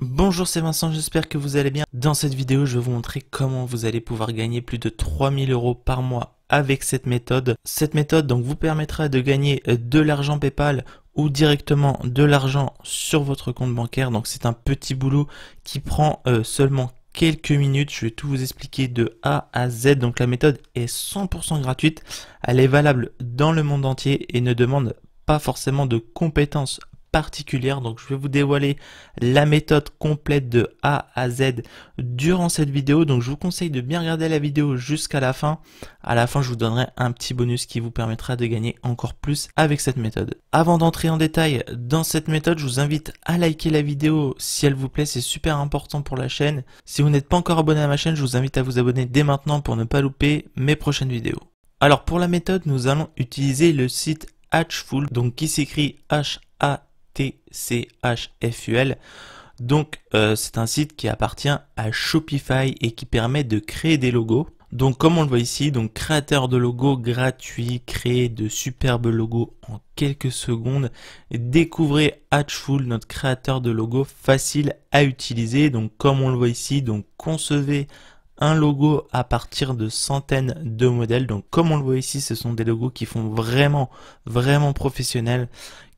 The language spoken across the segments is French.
Bonjour, c'est Vincent, j'espère que vous allez bien. Dans cette vidéo, je vais vous montrer comment vous allez pouvoir gagner plus de 3000 € par mois avec cette méthode. Cette méthode donc vous permettra de gagner de l'argent PayPal ou directement de l'argent sur votre compte bancaire. Donc c'est un petit boulot qui prend seulement quelques minutes. Je vais tout vous expliquer de A à Z. Donc la méthode est 100% gratuite. Elle est valable dans le monde entier et ne demande pas forcément de compétences particulière. Donc je vais vous dévoiler la méthode complète de A à Z durant cette vidéo. Donc je vous conseille de bien regarder la vidéo jusqu'à la fin. À la fin, je vous donnerai un petit bonus qui vous permettra de gagner encore plus avec cette méthode. Avant d'entrer en détail dans cette méthode, je vous invite à liker la vidéo si elle vous plaît, c'est super important pour la chaîne. Si vous n'êtes pas encore abonné à ma chaîne, je vous invite à vous abonner dès maintenant pour ne pas louper mes prochaines vidéos. Alors pour la méthode, nous allons utiliser le site Hatchful, donc qui s'écrit HATCHFUL. Donc c'est un site qui appartient à Shopify et qui permet de créer des logos. Donc comme on le voit ici, donc créateur de logos gratuit, créer de superbes logos en quelques secondes. Découvrez Hatchful, notre créateur de logos facile à utiliser. Donc comme on le voit ici, donc concevez un logo à partir de centaines de modèles. Donc comme on le voit ici, ce sont des logos qui font vraiment professionnels.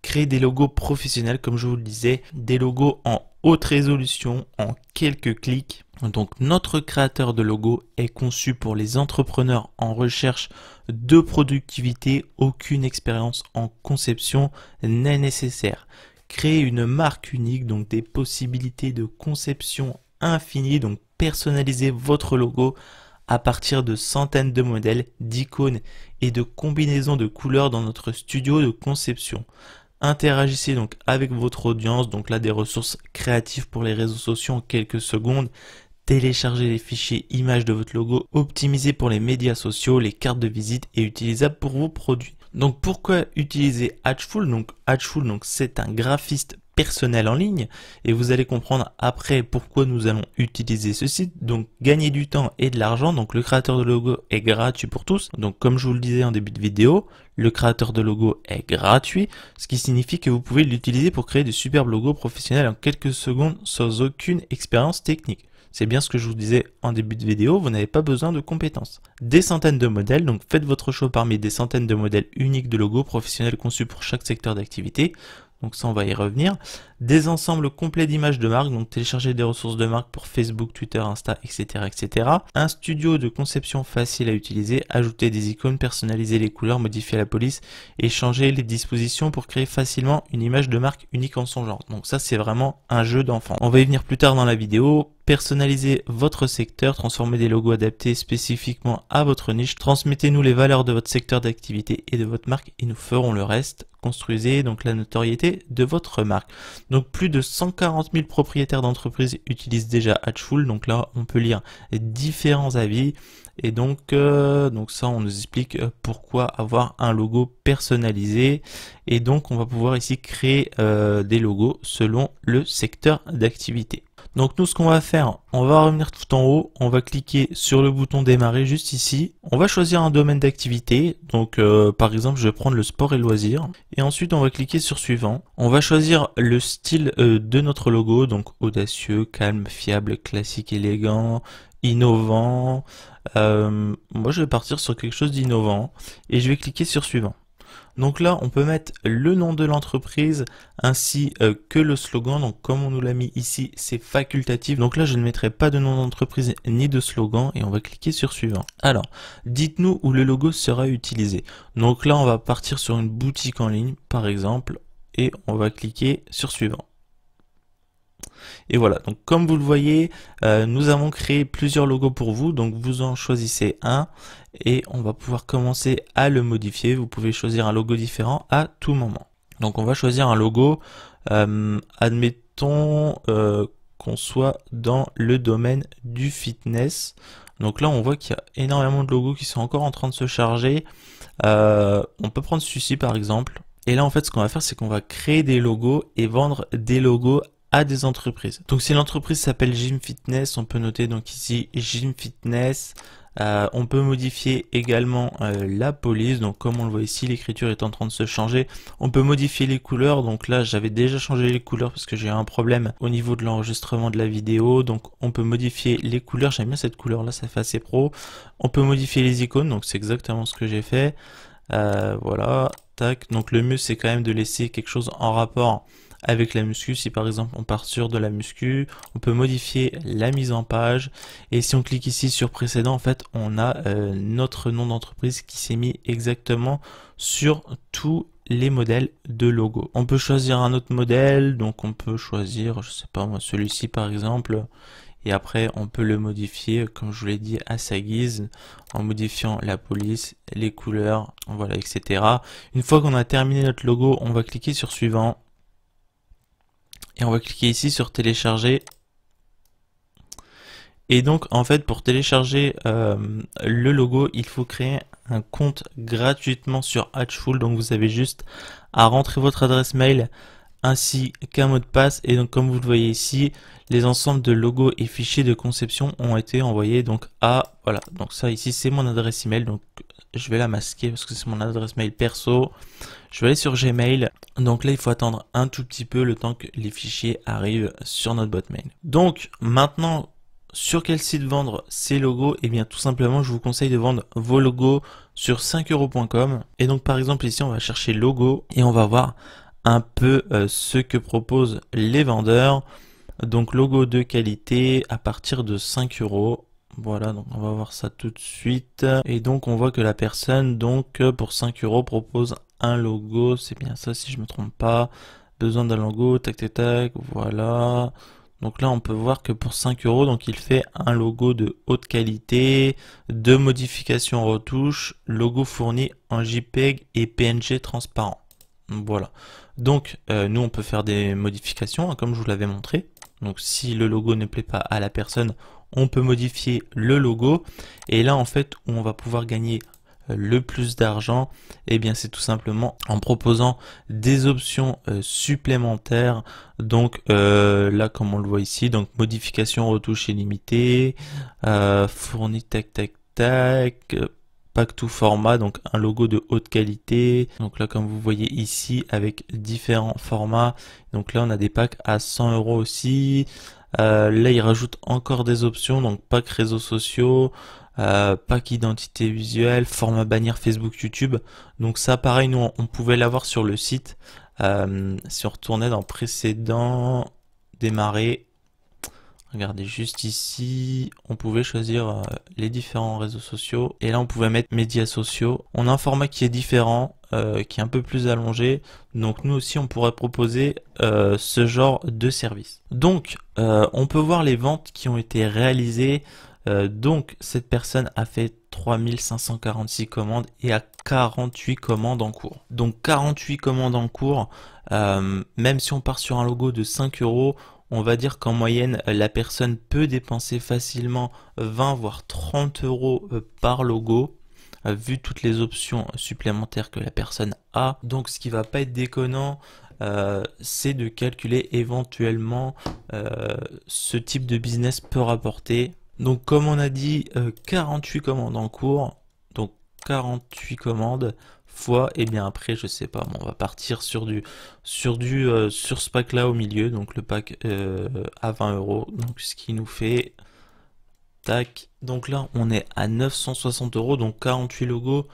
Créer des logos professionnels, comme je vous le disais, des logos en haute résolution en quelques clics. Donc notre créateur de logo est conçu pour les entrepreneurs en recherche de productivité. Aucune expérience en conception n'est nécessaire. Créer une marque unique, donc des possibilités de conception infinies. Donc personnalisez votre logo à partir de centaines de modèles, d'icônes et de combinaisons de couleurs dans notre studio de conception. Interagissez donc avec votre audience, donc là des ressources créatives pour les réseaux sociaux en quelques secondes. Téléchargez les fichiers images de votre logo, optimisez pour les médias sociaux, les cartes de visite et utilisables pour vos produits. Donc pourquoi utiliser Hatchful? Donc Hatchful, donc c'est un graphiste personnel en ligne et vous allez comprendre après pourquoi nous allons utiliser ce site. Donc gagner du temps et de l'argent. Donc le créateur de logo est gratuit pour tous. Donc comme je vous le disais en début de vidéo, le créateur de logo est gratuit, ce qui signifie que vous pouvez l'utiliser pour créer de superbes logos professionnels en quelques secondes sans aucune expérience technique. C'est bien ce que je vous disais en début de vidéo, vous n'avez pas besoin de compétences. Des centaines de modèles, donc faites votre choix parmi des centaines de modèles uniques de logos professionnels conçus pour chaque secteur d'activité. Donc ça, on va y revenir. Des ensembles complets d'images de marque, donc télécharger des ressources de marque pour Facebook, Twitter, Insta, etc., etc. Un studio de conception facile à utiliser, ajouter des icônes, personnaliser les couleurs, modifier la police et changer les dispositions pour créer facilement une image de marque unique en son genre. Donc ça, c'est vraiment un jeu d'enfant. On va y venir plus tard dans la vidéo. Personnalisez votre secteur, transformez des logos adaptés spécifiquement à votre niche, transmettez-nous les valeurs de votre secteur d'activité et de votre marque et nous ferons le reste. Construisez donc la notoriété de votre marque. Donc plus de 140 000 propriétaires d'entreprises utilisent déjà Hatchful. Donc là, on peut lire différents avis. Et donc ça, on nous explique pourquoi avoir un logo personnalisé. Et donc, on va pouvoir ici créer des logos selon le secteur d'activité. Donc nous, ce qu'on va faire, on va revenir tout en haut, on va cliquer sur le bouton démarrer juste ici. On va choisir un domaine d'activité, donc par exemple je vais prendre le sport et loisirs. Et ensuite on va cliquer sur suivant. On va choisir le style de notre logo, donc audacieux, calme, fiable, classique, élégant, innovant. Moi je vais partir sur quelque chose d'innovant et je vais cliquer sur suivant. Donc là, on peut mettre le nom de l'entreprise ainsi que le slogan. Donc comme on nous l'a mis ici, c'est facultatif. Donc là, je ne mettrai pas de nom d'entreprise ni de slogan et on va cliquer sur suivant. Alors, dites-nous où le logo sera utilisé. Donc là, on va partir sur une boutique en ligne, par exemple, et on va cliquer sur suivant. Et voilà, donc comme vous le voyez, nous avons créé plusieurs logos pour vous, donc vous en choisissez un et on va pouvoir commencer à le modifier. Vous pouvez choisir un logo différent à tout moment. Donc on va choisir un logo, admettons qu'on soit dans le domaine du fitness. Donc là on voit qu'il y a énormément de logos qui sont encore en train de se charger. On peut prendre celui-ci par exemple. Et là en fait ce qu'on va faire, c'est qu'on va créer des logos et vendre des logos à des entreprises. Donc si l'entreprise s'appelle Gym Fitness, on peut noter donc ici Gym Fitness. On peut modifier également la police, donc comme on le voit ici, l'écriture est en train de se changer. On peut modifier les couleurs, donc là j'avais déjà changé les couleurs parce que j'ai eu un problème au niveau de l'enregistrement de la vidéo, donc on peut modifier les couleurs, j'aime bien cette couleur là, ça fait assez pro. On peut modifier les icônes, donc c'est exactement ce que j'ai fait. Voilà, tac, donc le mieux c'est quand même de laisser quelque chose en rapport avec la muscu. Si par exemple on part sur de la muscu, on peut modifier la mise en page, et si on clique ici sur précédent, en fait on a notre nom d'entreprise qui s'est mis exactement sur tous les modèles de logo. On peut choisir un autre modèle, donc on peut choisir, je sais pas moi, celui-ci par exemple, et après on peut le modifier comme je vous l'ai dit à sa guise, en modifiant la police, les couleurs, voilà, etc. Une fois qu'on a terminé notre logo, on va cliquer sur suivant. Et on va cliquer ici sur télécharger. Et donc en fait pour télécharger le logo, il faut créer un compte gratuitement sur Hatchful. Donc vous avez juste à rentrer votre adresse mail ainsi qu'un mot de passe. Et donc comme vous le voyez ici, les ensembles de logos et fichiers de conception ont été envoyés donc à, voilà, donc ça ici c'est mon adresse email, donc je vais la masquer parce que c'est mon adresse mail perso. Je vais aller sur Gmail, donc là il faut attendre un tout petit peu le temps que les fichiers arrivent sur notre boîte mail. Donc maintenant, sur quel site vendre ces logos? Et bien tout simplement je vous conseille de vendre vos logos sur 5euros.com. Et donc par exemple ici on va chercher logo et on va voir un peu ce que proposent les vendeurs. Donc logo de qualité à partir de 5 euros. Voilà, donc on va voir ça tout de suite. Et donc on voit que la personne donc pour 5 euros propose un logo, c'est bien ça si je me trompe pas. Besoin d'un logo, tac tac tac, voilà. Donc là on peut voir que pour 5 euros, donc il fait un logo de haute qualité, de modification retouche, logo fourni en JPEG et PNG transparent. Voilà. Donc nous on peut faire des modifications hein, comme je vous l'avais montré. Donc si le logo ne plaît pas à la personne, on peut modifier le logo. Et là en fait où on va pouvoir gagner le plus d'argent, et bien c'est tout simplement en proposant des options supplémentaires. Donc là comme on le voit ici, donc modification retouche illimitée, fourni tac tac tac, pack to format, donc un logo de haute qualité. Donc là comme vous voyez ici avec différents formats, donc là on a des packs à 100 euros aussi. Là il rajoute encore des options, donc pack réseaux sociaux, pack identité visuelle, format bannière Facebook, YouTube. Donc ça pareil nous on pouvait l'avoir sur le site. Si on retournait dans précédent, démarrer, regardez juste ici, on pouvait choisir les différents réseaux sociaux. Et là on pouvait mettre médias sociaux. On a un format qui est différent, qui est un peu plus allongé. Donc nous aussi on pourrait proposer ce genre de service. Donc on peut voir les ventes qui ont été réalisées. Donc cette personne a fait 3546 commandes et a 48 commandes en cours. Donc 48 commandes en cours, même si on part sur un logo de 5 euros, on va dire qu'en moyenne la personne peut dépenser facilement 20 voire 30 euros par logo, vu toutes les options supplémentaires que la personne a. Donc ce qui va pas être déconnant, c'est de calculer éventuellement ce type de business peut rapporter. Donc comme on a dit, 48 commandes en cours, donc 48 commandes fois, et bien après je sais pas, bon, on va partir sur ce pack là au milieu, donc le pack à 20 euros, donc ce qui nous fait tac, donc là on est à 960 euros, donc 48 logos,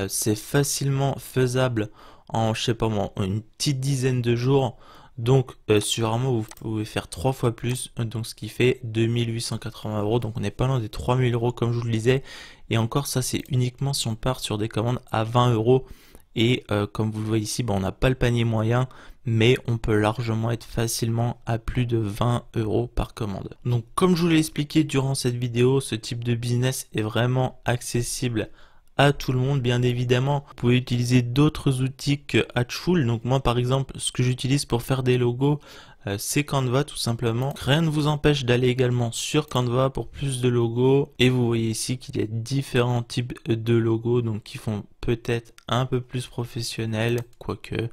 c'est facilement faisable en je sais pas moi une petite dizaine de jours. Donc sur un mois vous pouvez faire 3 fois plus, donc ce qui fait 2880 euros, donc on n'est pas loin des 3000 euros comme je vous le disais. Et encore ça c'est uniquement si on part sur des commandes à 20 euros. Et comme vous le voyez ici, on n'a pas le panier moyen, mais on peut largement être facilement à plus de 20 euros par commande. Donc comme je vous l'ai expliqué durant cette vidéo, ce type de business est vraiment accessible à tout le monde. Bien évidemment, vous pouvez utiliser d'autres outils que Hatchful. Donc moi par exemple, ce que j'utilise pour faire des logos, c'est Canva tout simplement. Rien ne vous empêche d'aller également sur Canva pour plus de logos. Et vous voyez ici qu'il y a différents types de logos, donc qui font peut-être un peu plus professionnels, quoique.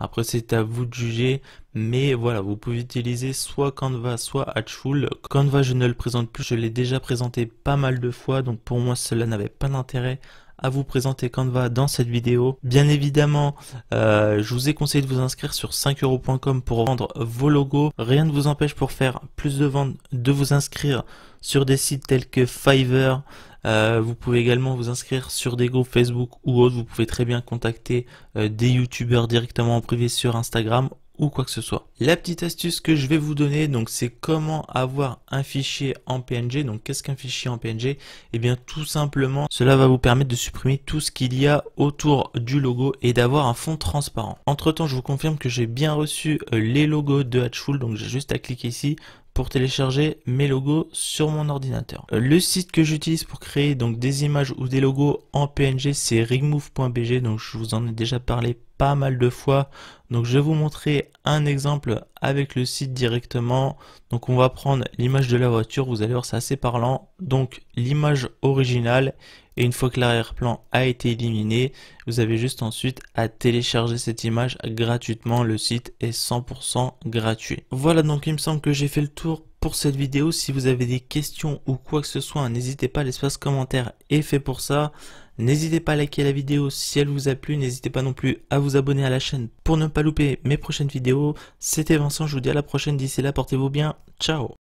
Après c'est à vous de juger, mais voilà, vous pouvez utiliser soit Canva, soit Hatchful. Canva je ne le présente plus, je l'ai déjà présenté pas mal de fois, donc pour moi cela n'avait pas d'intérêt à vous présenter Canva dans cette vidéo. Bien évidemment, je vous ai conseillé de vous inscrire sur 5euros.com pour vendre vos logos. Rien ne vous empêche pour faire plus de ventes de vous inscrire sur des sites tels que Fiverr. Vous pouvez également vous inscrire sur des groupes Facebook ou autres. Vous pouvez très bien contacter des youtubeurs directement en privé sur Instagram ou quoi que ce soit. La petite astuce que je vais vous donner, donc c'est comment avoir un fichier en PNG. Donc qu'est-ce qu'un fichier en PNG? Eh bien tout simplement, cela va vous permettre de supprimer tout ce qu'il y a autour du logo et d'avoir un fond transparent. Entre temps, je vous confirme que j'ai bien reçu les logos de Hatchful, donc j'ai juste à cliquer ici pour télécharger mes logos sur mon ordinateur. Le site que j'utilise pour créer donc des images ou des logos en PNG, c'est rigmove.bg, donc je vous en ai déjà parlé pas mal de fois. Donc je vais vous montrer un exemple avec le site directement. Donc on va prendre l'image de la voiture, vous allez voir c'est assez parlant. Donc l'image originale, et une fois que l'arrière-plan a été éliminé, vous avez juste ensuite à télécharger cette image gratuitement. Le site est 100% gratuit. Voilà, donc il me semble que j'ai fait le tour pour cette vidéo. Si vous avez des questions ou quoi que ce soit, n'hésitez pas, l'espace commentaire est fait pour ça. N'hésitez pas à liker la vidéo si elle vous a plu, n'hésitez pas non plus à vous abonner à la chaîne pour ne pas louper mes prochaines vidéos. C'était Vincent, je vous dis à la prochaine, d'ici là portez-vous bien, ciao.